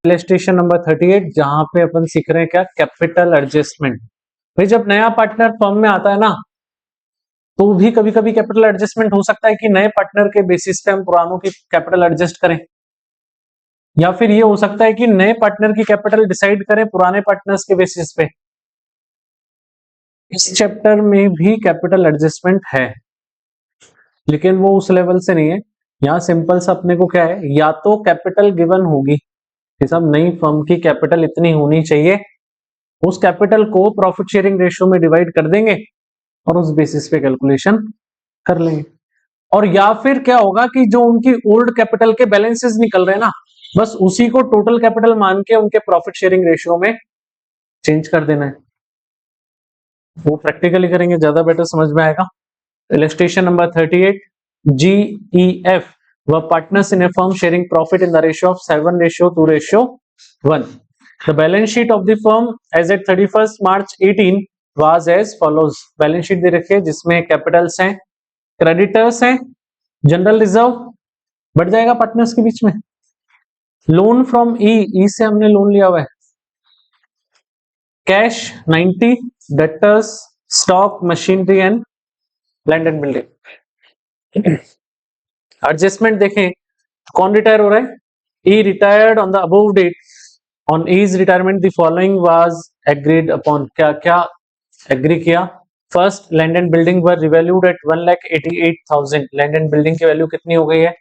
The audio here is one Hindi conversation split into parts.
इलस्ट्रेशन नंबर 38 जहां पे अपन सीख रहे हैं क्या, कैपिटल एडजस्टमेंट। भाई जब नया पार्टनर फर्म में आता है ना, तो भी कभी कभी कैपिटल एडजस्टमेंट हो सकता है कि नए पार्टनर के बेसिस पे हम पुरानों की कैपिटल एडजस्ट करें, या फिर ये हो सकता है कि नए पार्टनर की कैपिटल डिसाइड करें पुराने पार्टनर्स के बेसिस पे। इस चैप्टर में भी कैपिटल एडजस्टमेंट है, लेकिन वो उस लेवल से नहीं है। यहाँ सिंपल सा अपने को क्या है, या तो कैपिटल गिवन होगी कि सब नई फर्म की कैपिटल इतनी होनी चाहिए, उस कैपिटल को प्रॉफिट शेयरिंग रेशियो में डिवाइड कर देंगे और उस बेसिस पे कैलकुलेशन कर लेंगे। और या फिर क्या होगा कि जो उनकी ओल्ड कैपिटल के बैलेंसेस निकल रहे हैं ना, बस उसी को टोटल कैपिटल मान के उनके प्रॉफिट शेयरिंग रेशियो में चेंज कर देना है। वो प्रैक्टिकली करेंगे, ज्यादा बेटर समझ में आएगा। Illustration number 38, GEF were partners in a firm sharing profit in the ratio of 7:2:1. The balance sheet of the firm as at 31st March 18 was as follows. Balance sheet दे रखी है जिसमें कैपिटल्स हैं, क्रेडिटर्स हैं, जनरल रिजर्व बढ़ जाएगा पार्टनर्स के बीच में, लोन फ्रॉम ई से हमने लोन लिया हुआ है, cash 90, debtors, stock, machinery and land and building. Adjustment देखें, कौन रिटायर हो रहा है, E retired on the above date, on his retirement the following was agreed upon. क्या क्या एग्री किया, first land and building were revalued at 1,88,000, land and building की वैल्यू कितनी हो गई है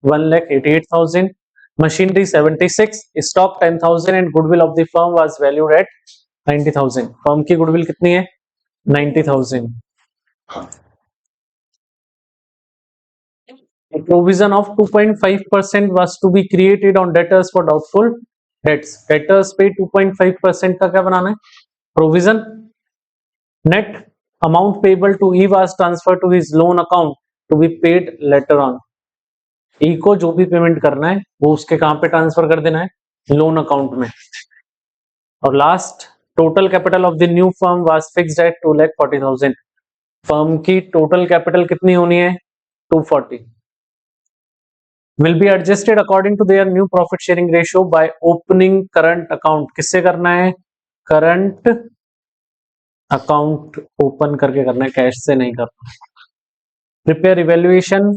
1,88,000, machinery 76, stock 10,000 and goodwill of the firm was valued at 90,000। Firm की गुडविल कितनी है 90,000। A provision of 2.5% was to be created on debtors for doubtful debts. Debtors पे 2.5% का क्या बनाना है, provision. Net amount payable to E was transferred to his loan account to be paid later on. E को जो भी पेमेंट करना है वो उसके कहां पे ट्रांसफर कर देना है, लोन अकाउंट में। और last, total capital of the new firm was fixed at 2,40,000। Firm की टोटल कैपिटल कितनी होनी है 240, will be adjusted according to their new profit sharing ratio by opening current account। किससे करना है, करंट अकाउंट ओपन करके करना है, कैश से नहीं करना। Prepare evaluation,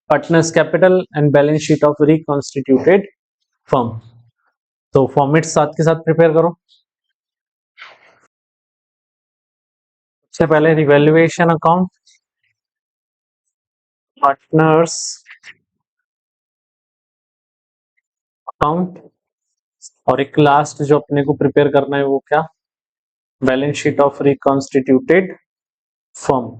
partners capital and balance sheet of reconstituted firm. तो फॉर्मेट साथ के साथ प्रिपेयर करो। सबसे पहले रिवैल्यूएशन अकाउंट, पार्टनर्स अकाउंट, और एक लास्ट जो अपने को प्रिपेयर करना है वो क्या, balance sheet of reconstituted firm.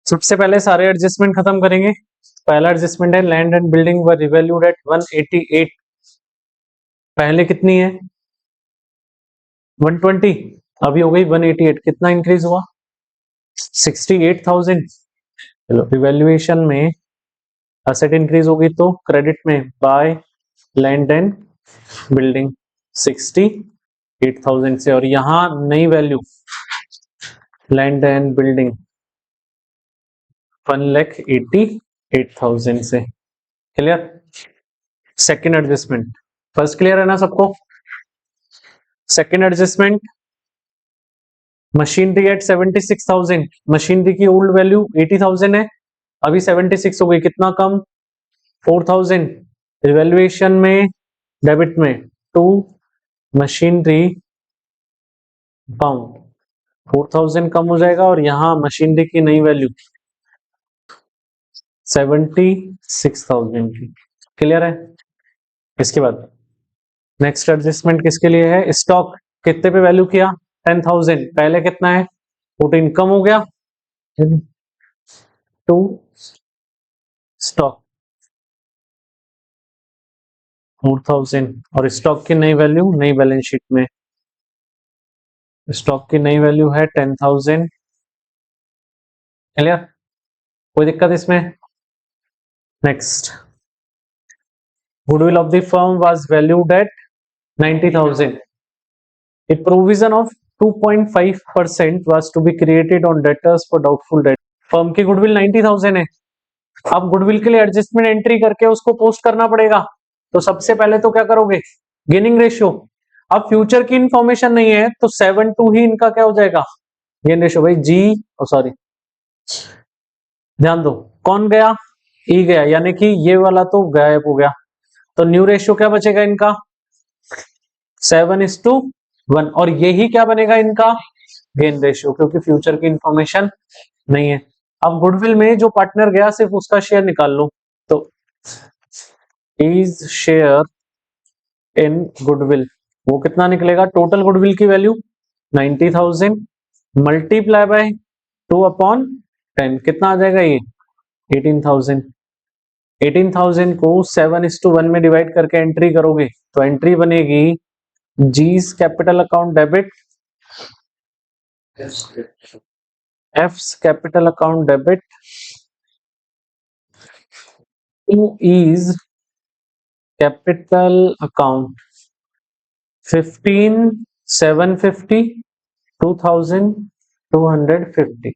सबसे पहले सारे एडजस्टमेंट खत्म करेंगे। पहला एडजस्टमेंट है land and building were revalued at 188, पहले कितनी है 120, अभी हो गई 188, कितना इंक्रीज हुआ 68,000। चलो रिवैल्यूएशन में असेट इंक्रीज होगी तो क्रेडिट में बाय लैंड एंड बिल्डिंग 68,000 से, और यहां नई वैल्यू लैंड एंड बिल्डिंग 1,88,000 से। Clear. Second adjustment, first clear है ना सबको। Second adjustment, machinery at 76,000, machinery की ओल्ड वैल्यू 80,000 है, अभी 76 हो गई, कितना कम 4,000। रिवैल्यूएशन में डेबिट में टू मशीनरी बाउंड 4,000 कम हो जाएगा, और यहां मशीनरी की नई वैल्यू 76,000 की। क्लियर है। इसके बाद नेक्स्ट एडजस्टमेंट किसके लिए है, स्टॉक कितने पे वैल्यू किया 10,000, पहले कितना है 14 कम हो गया टू स्टॉक 4,000, और स्टॉक की नई वैल्यू नई बैलेंस शीट में, स्टॉक की नई वैल्यू है 10,000। क्लियर, कोई दिक्कत इसमें। Next, goodwill of the firm was valued at 90,000। A provision of 2.5% was to be created on debtors for doubtful debt। Firm की गुडविल 90,000 है, अब गुडविल के लिए एडजस्टमेंट एंट्री करके उसको पोस्ट करना पड़ेगा। तो सबसे पहले तो क्या करोगे, गेनिंग रेशियो। अब फ्यूचर की इंफॉर्मेशन नहीं है तो 7:2 ही इनका क्या हो जाएगा, गेन रेशियो। भाई जी सॉरी, ध्यान दो, कौन गया, ई गया, यानी कि ये वाला तो गायब हो गया। तो न्यू रेशियो क्या बचेगा इनका, 7:1, और यही क्या बनेगा इनका गेन रेशियो, क्योंकि फ्यूचर की इंफॉर्मेशन नहीं है। अब गुडविल में जो पार्टनर गया सिर्फ उसका शेयर निकाल लो, तो इज शेयर इन गुडविल, वो कितना निकलेगा, टोटल गुडविल की वैल्यू 90,000 मल्टीप्लाई बाय 2/10, कितना आ जाएगा ये 18,000। 18,000 को 7:1 में डिवाइड करके एंट्री करोगे तो एंट्री बनेगी G's capital account debit, F's capital account debit to E's capital account 15,750 2,250।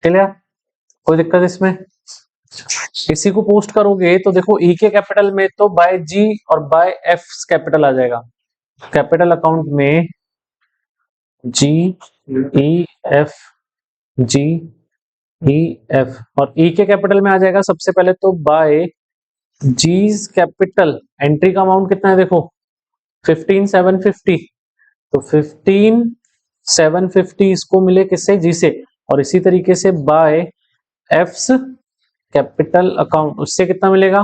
Clear, कोई दिक्कत इसमें, इसी को पोस्ट करोगे तो देखो ई के कैपिटल में तो बाय जी और बाय एफ कैपिटल आ जाएगा, कैपिटल अकाउंट में जी ई एफ, जी ई एफ, और ई के कैपिटल में आ जाएगा सबसे पहले तो बाय जी's कैपिटल। एंट्री का अमाउंट कितना है देखो 15,750, तो 15,750 इसको मिले किससे, जी से, और इसी तरीके से बाय एफ्स कैपिटल अकाउंट, उससे कितना मिलेगा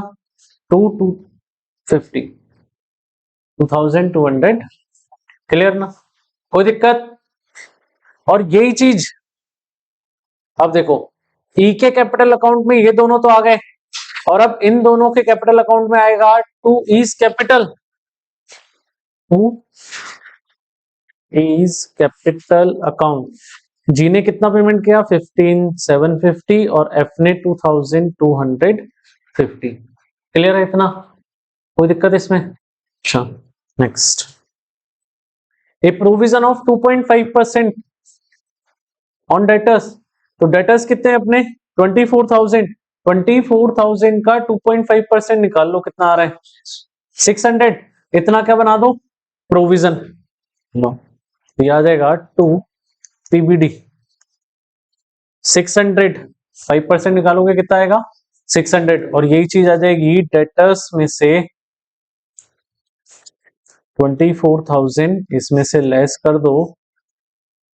2,250, 2,200। क्लियर ना, कोई दिक्कत। और यही चीज अब देखो ई के कैपिटल अकाउंट में ये दोनों तो आ गए, और अब इन दोनों के कैपिटल अकाउंट में आएगा to E's capital, to E's capital account. G ने कितना पेमेंट किया 15,750 और एफ ने 2,250। क्लियर है इतना, कोई दिक्कत इसमें। अच्छा next, A provision of 2.5% on debtors, तो डेटर्स कितने हैं अपने 24,000, 24,000 का 2.5% निकाल लो, कितना आ रहा है 600, इतना क्या बना दो प्रोविजन, लो ये आ जाएगा टू पीबीडी 600, 5% निकालोगे कितना आएगा 600, और यही चीज आ जाएगी डेटर्स में से 24,000 इसमें से लेस कर दो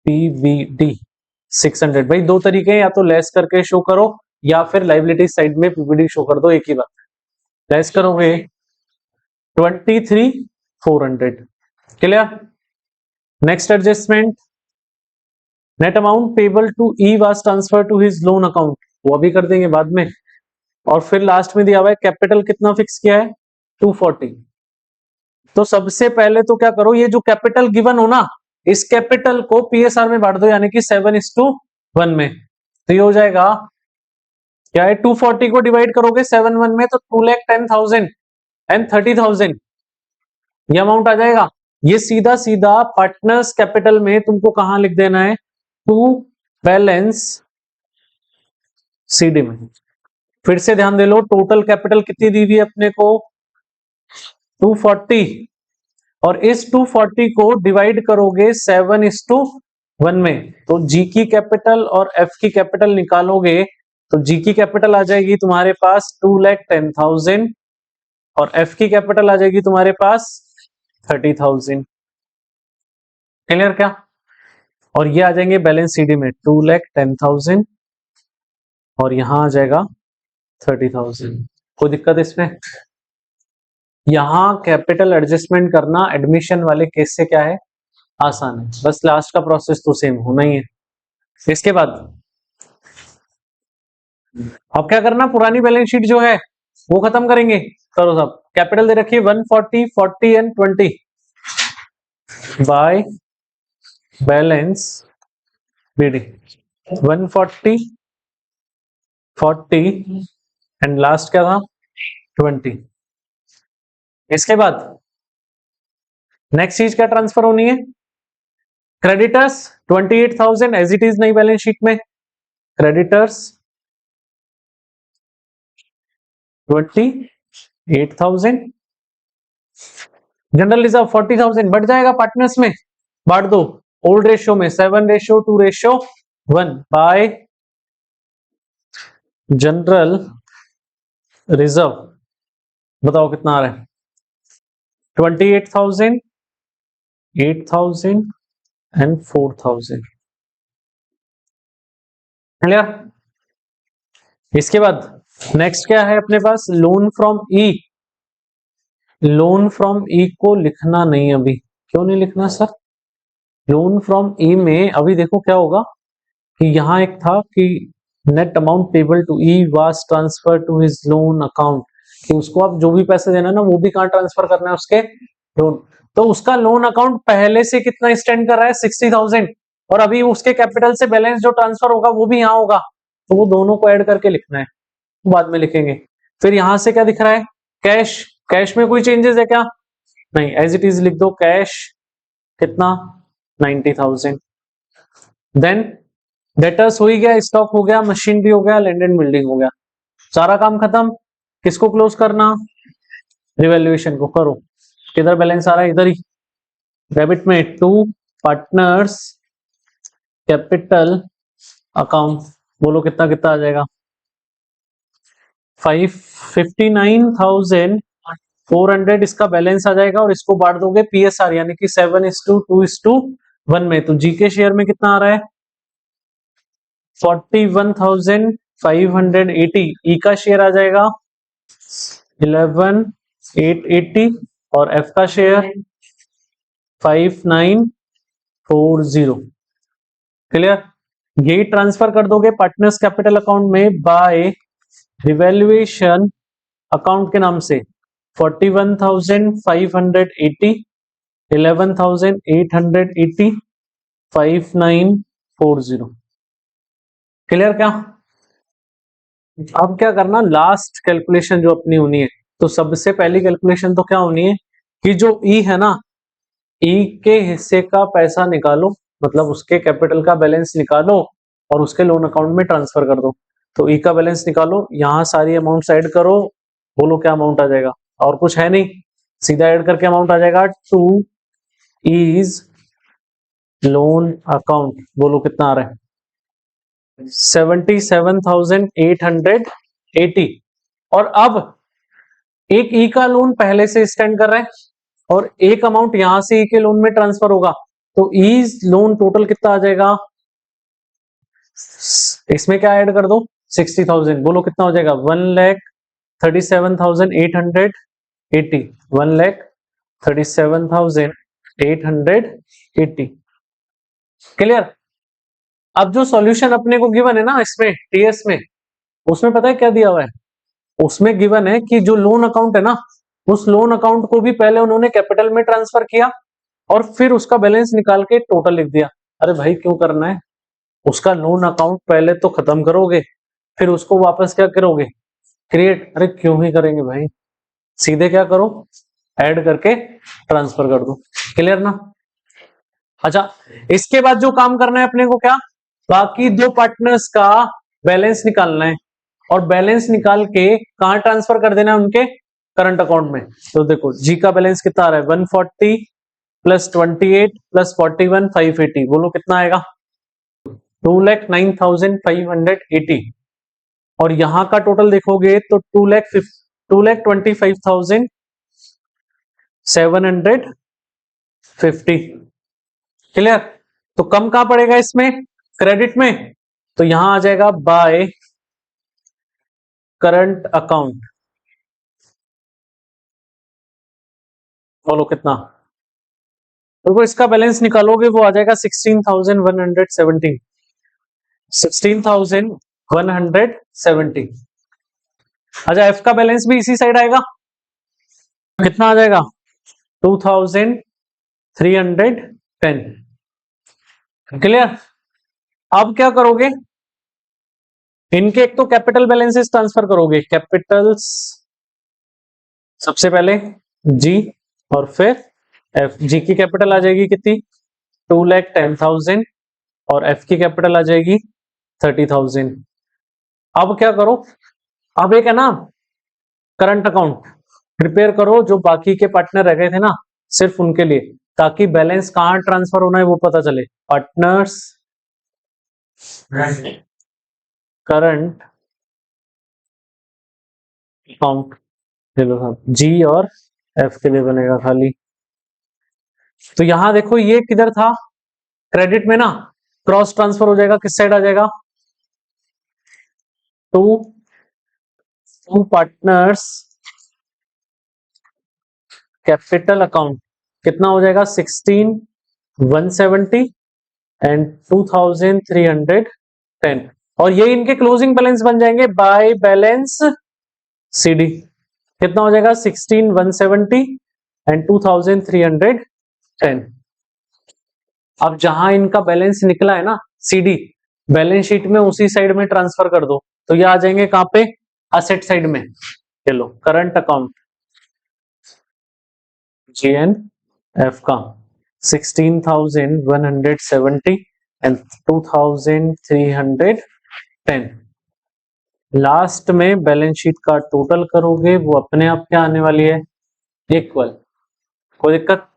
पीबीडी 600। भाई दो तरीके हैं, या तो लेस करके शो करो या फिर लाइबिलिटी साइड में पीबीडी शो कर दो, एक ही बात। लेस करोगे 23,400। Clear, next adjustment, net amount payable to E was transfer to his loan account, वो अभी कर देंगे बाद में। और फिर लास्ट में दिया हुआ है कैपिटल कितना फिक्स किया है 240। तो सबसे पहले तो क्या करो, ये जो कैपिटल गिवन हो ना, इस कैपिटल को पीएसआर में बांट दो, यानी कि 7:1 में, तो ये हो जाएगा क्या है 240 को डिवाइड करोगे 7:1 में तो 2,10,000 एंड 30,000 ये अमाउंट आ जाएगा। ये सीधा सीधा पार्टनर्स कैपिटल में तुमको कहां लिख देना है, टू बैलेंस सीडी में। फिर से ध्यान दे लो, टोटल कैपिटल कितनी दी हुई है अपने को 240, और इस 240 को डिवाइड करोगे 7:1 में, तो जी की कैपिटल और एफ की कैपिटल निकालोगे तो जी की कैपिटल आ जाएगी तुम्हारे पास 2,10,000 और एफ की कैपिटल आ जाएगी तुम्हारे पास 30,000। क्लियर क्या, और ये आ जाएंगे बैलेंस सीडी में 2,10,000 और यहां आ जाएगा 30,000। कोई दिक्कत इसमें, यहां कैपिटल एडजस्टमेंट करना एडमिशन वाले केस से क्या है आसान है, बस लास्ट का प्रोसेस तो सेम होना ही है। इसके बाद अब क्या करना, पुरानी बैलेंस शीट जो है वो खत्म करेंगे। करो सब, कैपिटल दे रखिए 140, 40 and 20 by balance BD 140, 40 and last क्या था 20। इसके बाद नेक्स्ट चीज क्या ट्रांसफर होनी है, क्रेडिटर्स 28,000 एज इट इज नई बैलेंस शीट में, क्रेडिटर्स 8,000, जनरल रिजर्व 40,000 बढ़ जाएगा पार्टनर्स में, बांट दो ओल्ड रेशियो में 7:2:1 बाय जनरल रिजर्व। बताओ कितना आ रहा है? 28,000, 8,000 एंड 4,000। क्लियर? इसके बाद नेक्स्ट क्या है अपने पास? Loan from E. Loan from E को लिखना नहीं अभी। क्यों नहीं लिखना सर? लोन फ्रॉम ई में अभी देखो क्या होगा कि यहां एक था कि net amount payable to E was transfer to his loan account, कि उसको आप जो भी पैसे देना ना वो भी कहां ट्रांसफर करना है? उसके लोन। तो उसका लोन अकाउंट पहले से कितना स्टैंड कर रहा है? 60,000, और अभी उसके कैपिटल से बैलेंस जो ट्रांसफर होगा वो भी यहाँ होगा, तो वो दोनों को ऐड करके लिखना है, बाद में लिखेंगे। फिर यहां से क्या दिख रहा है? कैश। कैश में कोई चेंजेस है क्या? नहीं, एज इट इज लिख दो। कैश कितना? 90,000। देन डेटर्स हो ही गया, स्टॉक हो गया, मशीन भी हो गया, लैंड एंड बिल्डिंग हो गया, सारा काम खत्म। किसको क्लोज करना? रिवैल्यूएशन को करो। किधर बैलेंस आ रहा है? इधर ही, डेबिट में टू पार्टनर्स कैपिटल अकाउंट। बोलो कितना कितना आ जाएगा? 59,400 इसका बैलेंस आ जाएगा, और इसको बांट दोगे पीएसआर यानी कि 7:2:1 में। तो जी के शेयर में कितना आ रहा है? 41,580। ई का शेयर आ जाएगा 11,880, और एफ का शेयर 5,940। क्लियर? यही ट्रांसफर कर दोगे पार्टनर्स कैपिटल अकाउंट में बाय रिवैल्यूएशन अकाउंट के नाम से। 41,580, 11,880, 5,940। क्लियर? क्या अब क्या करना? लास्ट कैलकुलेशन जो अपनी होनी है, तो सबसे पहली कैलकुलेशन तो क्या होनी है कि जो ई है ना, ई के हिस्से का पैसा निकालो, मतलब उसके कैपिटल का बैलेंस निकालो और उसके लोन अकाउंट में ट्रांसफर कर दो। तो ई का बैलेंस निकालो, यहां सारी अमाउंट ऐड करो, बोलो क्या अमाउंट आ जाएगा? और कुछ है नहीं, सीधा ऐड करके अमाउंट आ जाएगा टू ईज लोन अकाउंट। बोलो कितना आ रहा है? 77,880। और अब एक ई का लोन पहले से स्टैंड कर रहा है और एक अमाउंट यहां से ई के लोन में ट्रांसफर होगा, तो ई लोन टोटल कितना आ जाएगा? इसमें क्या ऐड कर दो? 60,000। बोलो कितना हो जाएगा? 1,37,880। 1,37,880। क्लियर? अब जो सॉल्यूशन अपने को गिवन है ना इसमें टीएस में, उसमें पता है क्या दिया हुआ है? उसमें गिवन है कि जो लोन अकाउंट है ना, उस लोन अकाउंट को भी पहले उन्होंने कैपिटल में ट्रांसफर किया और फिर उसका बैलेंस निकाल के टोटल लिख दिया। अरे भाई क्यों करना है? उसका लोन अकाउंट पहले तो खत्म करोगे, फिर उसको वापस क्या करोगे? क्रिएट। अरे क्यों ही करेंगे भाई, सीधे क्या करो? ऐड करके ट्रांसफर कर दो। क्लियर ना? अच्छा, इसके बाद जो काम करना है अपने को क्या? बाकी दो पार्टनर्स का बैलेंस निकालना है, और बैलेंस निकाल के कहां ट्रांसफर कर देना है? उनके करंट अकाउंट में। तो देखो जी का बैलेंस कितना आ रहा है? 140 प्लस 28 प्लस 41 580। बोलो कितना आएगा? 2,09,580। और यहां का टोटल देखोगे तो 2,25,750। क्लियर? तो कम कहां पड़ेगा इसमें? क्रेडिट में। तो यहां आ जाएगा बाय करंट अकाउंट। बोलो कितना? तो वो इसका बैलेंस निकालोगे वो आ जाएगा 16,170। 16,170। अच्छा, एफ का बैलेंस भी इसी साइड आएगा, कितना आ जाएगा? 2,310। क्लियर? अब क्या करोगे? इनके एक तो कैपिटल बैलेंसेस ट्रांसफर करोगे, कैपिटल्स सबसे पहले जी और फिर एफ। जी की कैपिटल आ जाएगी कितनी? 2,10,000, और एफ की कैपिटल आ जाएगी 30,000। अब क्या करो? अब एक है ना करंट अकाउंट, प्रिपेयर करो जो बाकी के पार्टनर रह गए थे ना, सिर्फ उनके लिए, ताकि बैलेंस कहाँ ट्रांसफर होना है वो पता चले। पार्टनर्स करंट अकाउंट, चलो साहब जी और एफ के लिए बनेगा खाली। तो यहां देखो ये किधर था, क्रेडिट में ना, क्रॉस ट्रांसफर हो जाएगा, किस साइड आ जाएगा, टू पार्टनर्स कैपिटल अकाउंट, कितना हो जाएगा 16,170 एंड 2,310, और ये इनके क्लोजिंग बैलेंस बन जाएंगे बाय बैलेंस सीडी। कितना हो जाएगा 16,170 एंड 2,310। अब जहां इनका बैलेंस निकला है ना सीडी, बैलेंस शीट में उसी साइड में ट्रांसफर कर दो, तो ये आ जाएंगे कहां पे, असेट साइड में। चलो करंट अकाउंट GNF का 16,170 एंड 2,310, लास्ट में बैलेंस शीट का टोटल करोगे वो अपने आप क्या आने वाली है, इक्वल। कोई दिक्कत?